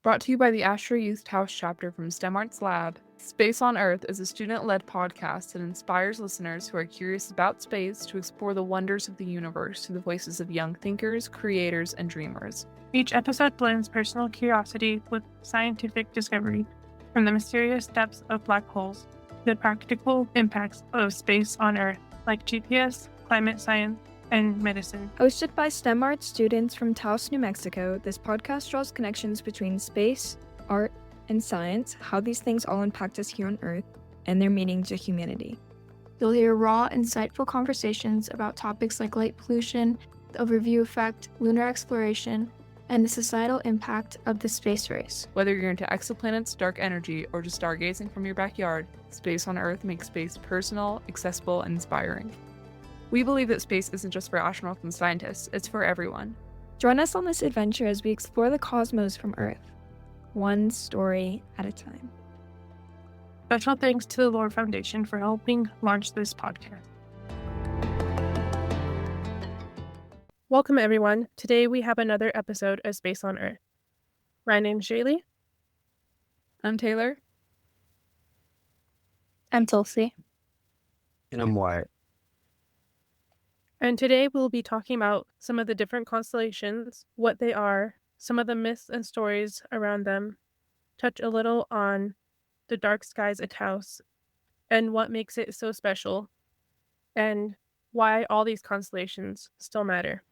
Brought to you by the Astro Youth Taos chapter from STEMarts Lab, Space on Earth is a student-led podcast that inspires listeners who are curious about space to explore the wonders of the universe through the voices of young thinkers, creators, and dreamers. Each episode blends personal curiosity with scientific discovery, from the mysterious depths of black holes to the practical impacts of space on Earth, like GPS, climate science, and medicine. Hosted by STEMarts students from Taos, New Mexico, this podcast draws connections between space, art, and science, how these things all impact us here on Earth, and their meaning to humanity. You'll hear raw, insightful conversations about topics like light pollution, the overview effect, lunar exploration, and the societal impact of the space race. Whether you're into exoplanets, dark energy, or just stargazing from your backyard, Space on Earth makes space personal, accessible, and inspiring. We believe that space isn't just for astronauts and scientists, it's for everyone. Join us on this adventure as we explore the cosmos from Earth, one story at a time. Special thanks to the Lore Foundation for helping launch this podcast. Welcome, everyone. Today we have another episode of Space on Earth. My name's Shaylee. I'm Taylor. I'm Tulsi. And I'm Wyatt. And today we'll be talking about some of the different constellations, what they are, some of the myths and stories around them, touch a little on the dark skies at Taos, and what makes it so special, and why all these constellations still matter.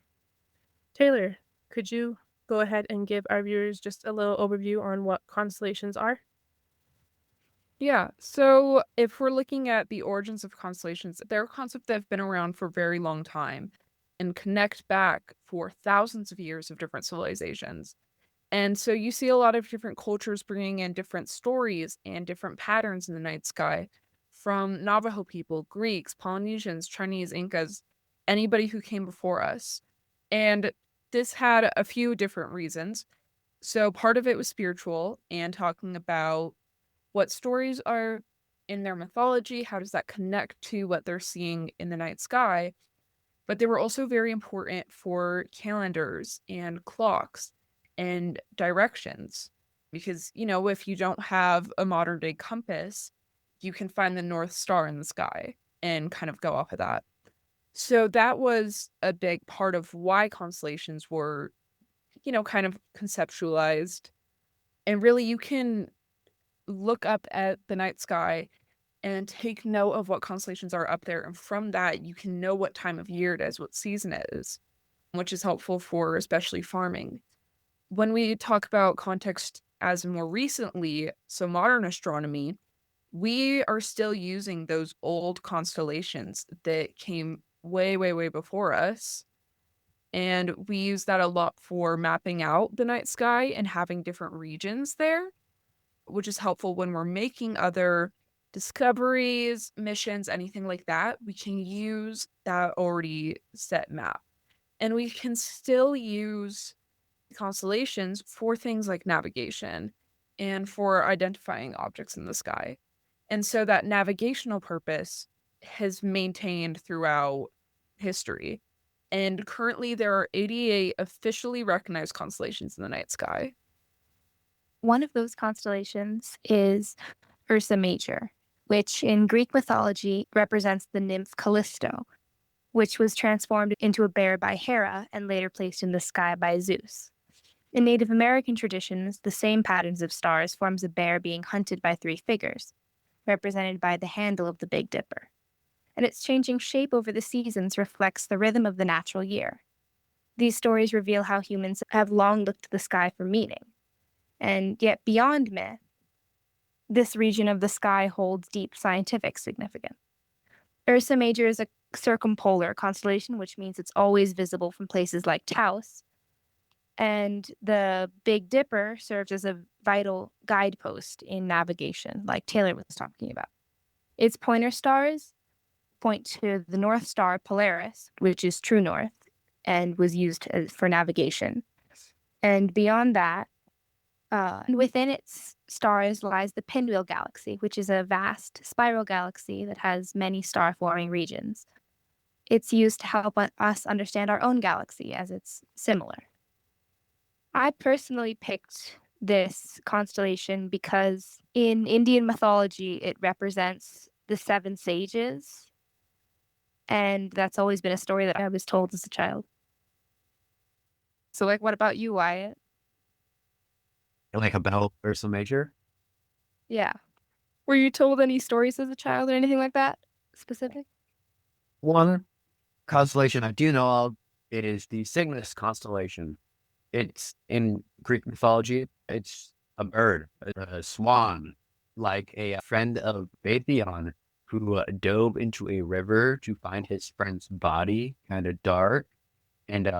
Taylor, could you go ahead and give our viewers just a little overview on what constellations are? Yeah, so if we're looking at the origins of constellations, they're a concept that have been around for a very long time and connect back for thousands of years of different civilizations. And so you see a lot of different cultures bringing in different stories and different patterns in the night sky, from Navajo people, Greeks, Polynesians, Chinese, Incas, anybody who came before us. And this had a few different reasons. So part of it was spiritual and talking about what stories are in their mythology, how does that connect to what they're seeing in the night sky. But they were also very important for calendars and clocks and directions. Because, if you don't have a modern day compass, you can find the North Star in the sky and kind of go off of that. So that was a big part of why constellations were, kind of conceptualized. And really, you can look up at the night sky and take note of what constellations are up there. And from that, you can know what time of year it is, what season it is, which is helpful for especially farming. When we talk about context as more recently, so modern astronomy, we are still using those old constellations that came way, way, way before us. And we use that a lot for mapping out the night sky and having different regions there, which is helpful when we're making other discoveries, missions, anything like that. We can use that already set map. And we can still use constellations for things like navigation and for identifying objects in the sky. And so that navigational purpose has maintained throughout history. And currently there are 88 officially recognized constellations in the night sky. One of those constellations is Ursa Major, which in Greek mythology represents the nymph Callisto, which was transformed into a bear by Hera and later placed in the sky by Zeus. In Native American traditions, the same patterns of stars forms a bear being hunted by three figures, represented by the handle of the Big Dipper. And its changing shape over the seasons reflects the rhythm of the natural year. These stories reveal how humans have long looked to the sky for meaning. And yet beyond myth, this region of the sky holds deep scientific significance. Ursa Major is a circumpolar constellation, which means it's always visible from places like Taos. And the Big Dipper serves as a vital guidepost in navigation, like Taylor was talking about. Its pointer stars point to the North Star Polaris, which is true north, and was used for navigation. And beyond that, within its stars lies the Pinwheel galaxy, which is a vast spiral galaxy that has many star-forming regions. It's used to help us understand our own galaxy, as it's similar. I personally picked this constellation because in Indian mythology, it represents the 7 sages. And that's always been a story that I was told as a child. So, like, what about you, Wyatt? Like about Ursa Major? Yeah. Were you told any stories as a child or anything like that? Specific? One constellation I do know of, it is the Cygnus constellation. It's in Greek mythology, it's a bird, a swan, like a friend of Phaethon who dove into a river to find his friend's body, kind of dark, and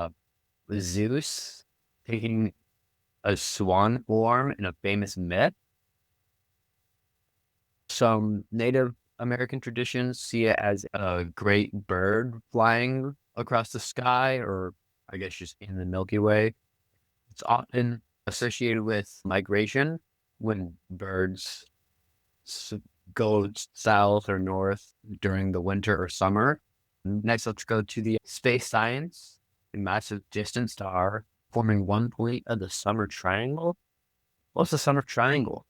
Zeus taking a swan form in a famous myth. Some Native American traditions see it as a great bird flying across the sky, or I guess just in the Milky Way. It's often associated with migration when birds go south or north during the winter or summer. Next, let's go to the space science. A massive distant star forming one point of the summer triangle. What's the summer triangle?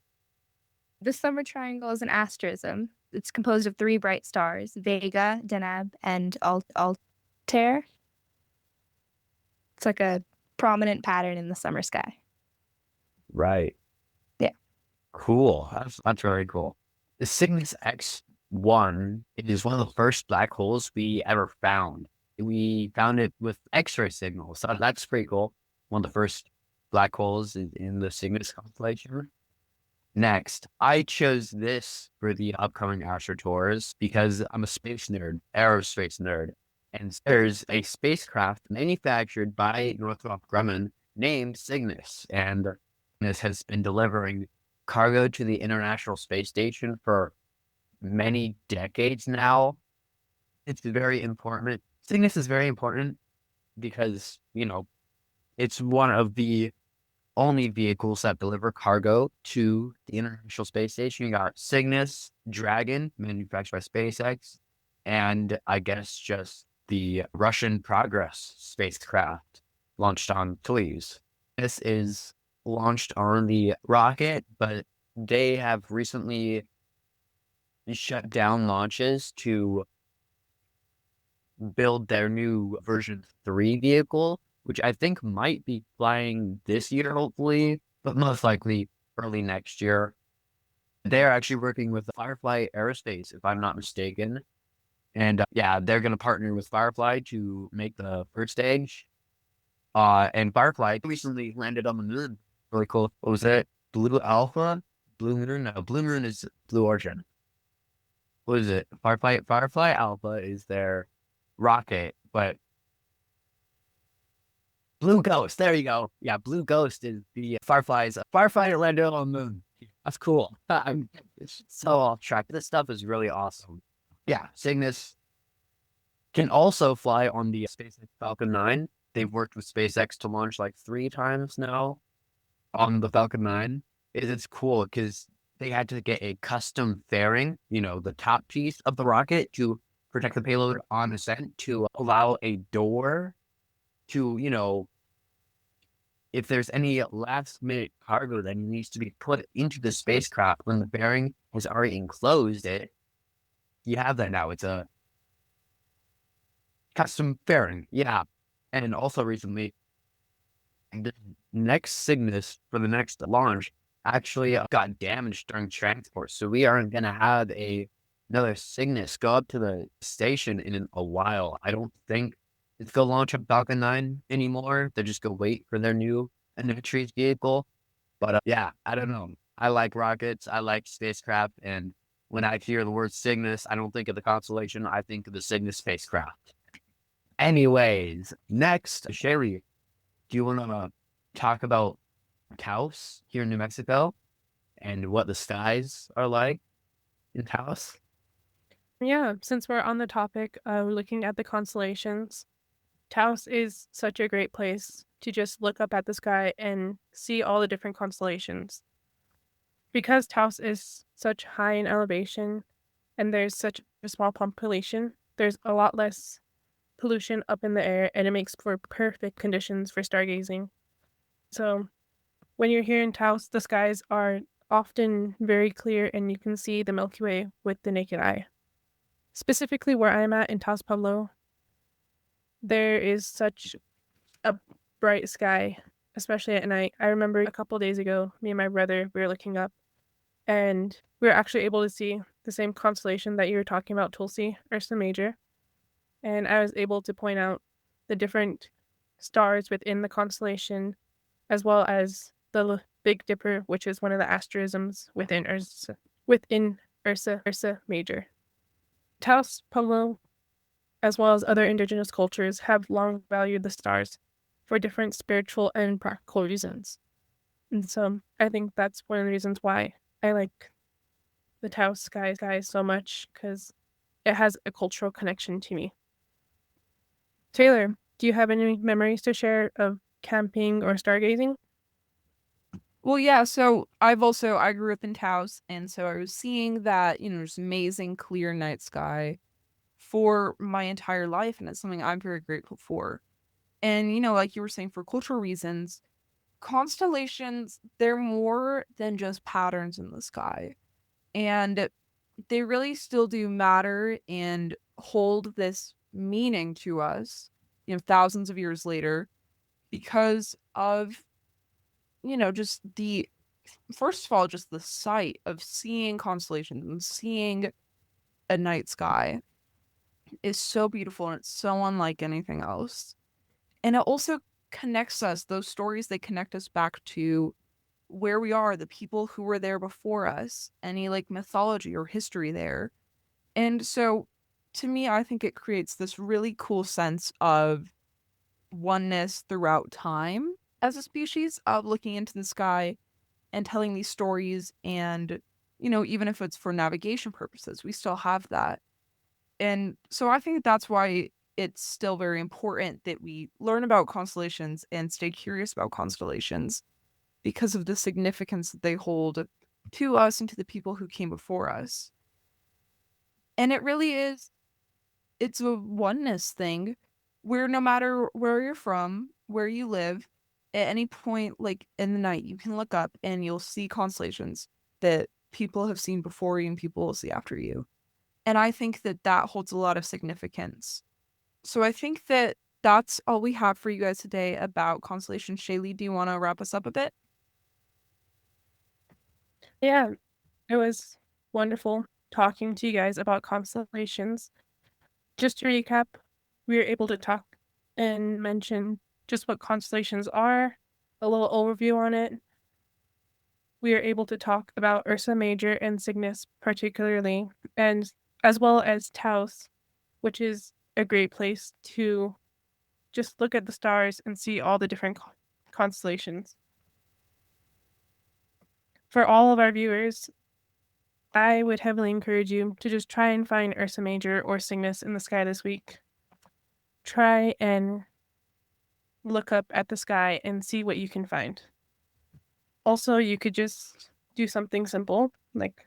The summer triangle is an asterism. It's composed of 3 bright stars, Vega, Deneb, and Altair. It's like a prominent pattern in the summer sky. Right. Yeah. Cool. That's very cool. The Cygnus X1, it is one of the first black holes we ever found. We found it with X-ray signals, so that's pretty cool. One of the first black holes in the Cygnus constellation. Next, I chose this for the upcoming AstroTours because I'm a space nerd, aerospace nerd. And there's a spacecraft manufactured by Northrop Grumman named Cygnus. And Cygnus has been delivering cargo to the International Space Station for many decades now. It's very important. Cygnus is very important because, it's one of the only vehicles that deliver cargo to the International Space Station. You got Cygnus, Dragon, manufactured by SpaceX, and I guess just the Russian Progress spacecraft launched on Tulsi. This is launched on the rocket, but they have recently shut down launches to build their new version 3 vehicle, which I think might be flying this year, hopefully, but most likely early next year. They're actually working with Firefly Aerospace, if I'm not mistaken. And yeah, they're going to partner with Firefly to make the first stage. And Firefly recently landed on the moon. Really cool. What was it? Blue Alpha? Blue Moon? No, Blue Moon is Blue Origin. What is it? Firefly Alpha is their rocket, but Blue Ghost, there you go. Yeah, Blue Ghost is the Firefly's firefighter landed on the moon. That's cool. I'm so off track. This stuff is really awesome. Yeah, Cygnus can also fly on the SpaceX Falcon 9. They've worked with SpaceX to launch like 3 times now on the Falcon 9. It's cool because they had to get a custom fairing, the top piece of the rocket to protect the payload on ascent to allow a door to, if there's any last minute cargo that needs to be put into the spacecraft when the fairing has already enclosed it, you have that now. It's a custom fairing. Yeah. And also recently, the next Cygnus for the next launch actually got damaged during transport. So we aren't going to have another Cygnus go up to the station in a while. I don't think it's going to launch a Falcon 9 anymore. They're just going to wait for their new Anitrix vehicle. But yeah, I don't know. I like rockets. I like spacecraft. And when I hear the word Cygnus, I don't think of the constellation. I think of the Cygnus spacecraft. Anyways, next, Shaylee, do you want to talk about Taos here in New Mexico and what the skies are like in Taos? Yeah, since we're on the topic of looking at the constellations, Taos is such a great place to just look up at the sky and see all the different constellations. Because Taos is such high in elevation and there's such a small population, there's a lot less pollution up in the air and it makes for perfect conditions for stargazing. So When you're here in Taos, the skies are often very clear and you can see the Milky Way with the naked eye. Specifically where I'm at in Taos Pueblo, there is such a bright sky, especially at night. I remember a couple days ago, me and my brother, we were looking up and we were actually able to see the same constellation that you were talking about, Tulsi, Ursa Major. And I was able to point out the different stars within the constellation, as well as the Big Dipper, which is one of the asterisms within Ursa Major. Taos Pueblo, as well as other indigenous cultures, have long valued the stars for different spiritual and practical reasons. And so I think that's one of the reasons why I like the Taos sky so much, because it has a cultural connection to me. Taylor, do you have any memories to share of camping or stargazing? Well, yeah, so I grew up in Taos, and so I was seeing that, there's amazing clear night sky for my entire life, and it's something I'm very grateful for. And, like you were saying, for cultural reasons, constellations, they're more than just patterns in the sky. And they really still do matter and hold this meaning to us, thousands of years later, because of, just first of all, just the sight of seeing constellations and seeing a night sky is so beautiful and it's so unlike anything else. And it also connects us, those stories, they connect us back to where we are, the people who were there before us, any like mythology or history there. And so to me, I think it creates this really cool sense of oneness throughout time as a species, of looking into the sky and telling these stories. And, even if it's for navigation purposes, we still have that. And so I think that's why it's still very important that we learn about constellations and stay curious about constellations, because of the significance that they hold to us and to the people who came before us. And it really is, it's a oneness thing where no matter where you're from, where you live, at any point, like in the night, you can look up and you'll see constellations that people have seen before you and people will see after you. And I think that that holds a lot of significance. So I think that that's all we have for you guys today about constellations. Shaylee, do you want to wrap us up a bit? Yeah, it was wonderful talking to you guys about constellations. Just to recap, we were able to talk and mention just what constellations are, a little overview on it. We are able to talk about Ursa Major and Cygnus particularly, and as well as Taos, which is a great place to just look at the stars and see all the different constellations. For all of our viewers, I would heavily encourage you to just try and find Ursa Major or Cygnus in the sky this week. Try and look up at the sky and see what you can find. Also, you could just do something simple, like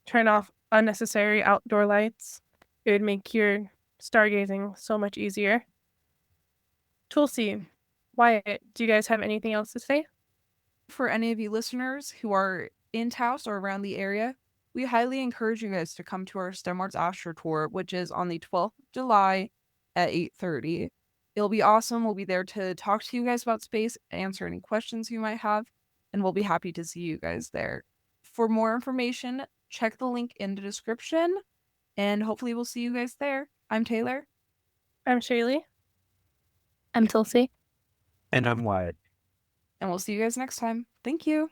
turn off unnecessary outdoor lights. It would make your stargazing so much easier. Tulsi, Wyatt, do you guys have anything else to say? For any of you listeners who are in Taos or around the area, we highly encourage you guys to come to our STEMarts AstroTour, which is on the 12th of July at 8:30. It'll be awesome. We'll be there to talk to you guys about space, answer any questions you might have, and we'll be happy to see you guys there. For more information, check the link in the description, and hopefully we'll see you guys there. I'm Taylor. I'm Shaylee. I'm Tulsi. And I'm Wyatt. And we'll see you guys next time. Thank you.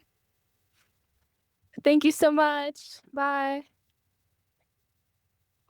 Thank you so much. Bye.